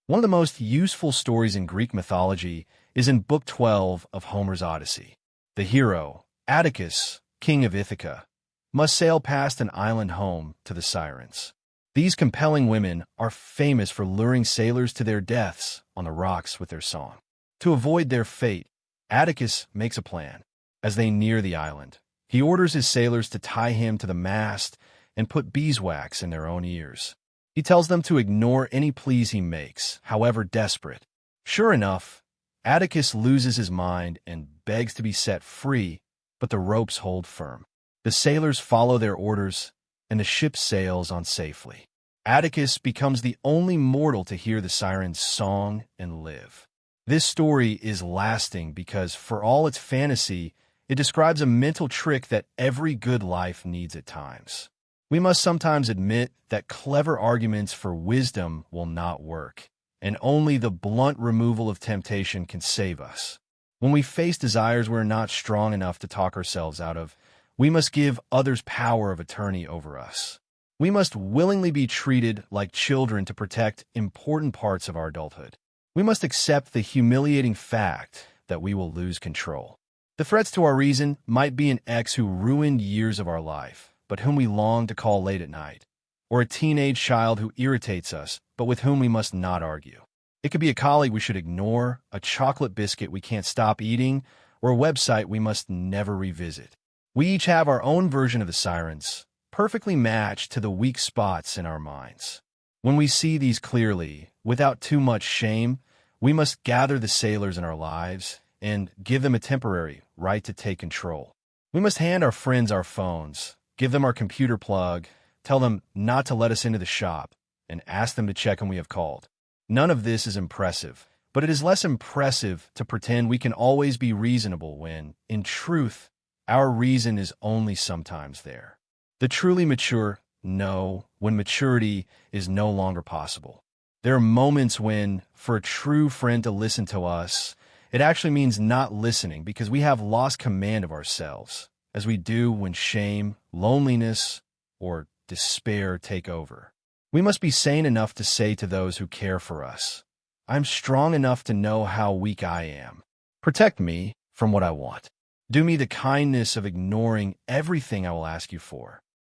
One of the most useful stories in Greek mythology is in Book 12 of Homer's Odyssey. The hero, Atticus, king of Ithaca, must sail past an island home to the Sirens. These compelling women are famous for luring sailors to their deaths on the rocks with their song. To avoid their fate, Atticus makes a plan. As they near the island, he orders his sailors to tie him to the mast and put beeswax in their own ears. He tells them to ignore any pleas he makes, however desperate. Sure enough, Atticus loses his mind and begs to be set free, but the ropes hold firm. The sailors follow their orders, and the ship sails on safely. Atticus becomes the only mortal to hear the Sirens' song and live. This story is lasting because, for all its fantasy, it describes a mental trick that every good life needs at times. We must sometimes admit that clever arguments for wisdom will not work, and only the blunt removal of temptation can save us. When we face desires we're not strong enough to talk ourselves out of, we must give others power of attorney over us. We must willingly be treated like children to protect important parts of our adulthood. We must accept the humiliating fact that we will lose control. The threats to our reason might be an ex who ruined years of our life, but whom we long to call late at night, or a teenage child who irritates us, but with whom we must not argue. It could be a colleague we should ignore, a chocolate biscuit we can't stop eating, or a website we must never revisit. We each have our own version of the Sirens, perfectly matched to the weak spots in our minds. When we see these clearly, without too much shame, we must gather the sailors in our lives and give them a temporary right to take control. We must hand our friends our phones, give them our computer plug, tell them not to let us into the shop, and ask them to check when we have called. None of this is impressive, but it is less impressive to pretend we can always be reasonable when, in truth, our reason is only sometimes there. The truly mature know when maturity is no longer possible. There are moments when, for a true friend to listen to us, it actually means not listening because we have lost command of ourselves, as we do when shame, loneliness, or despair take over. We must be sane enough to say to those who care for us, "I'm strong enough to know how weak I am. Protect me from what I want. Do me the kindness of ignoring everything I will ask you for.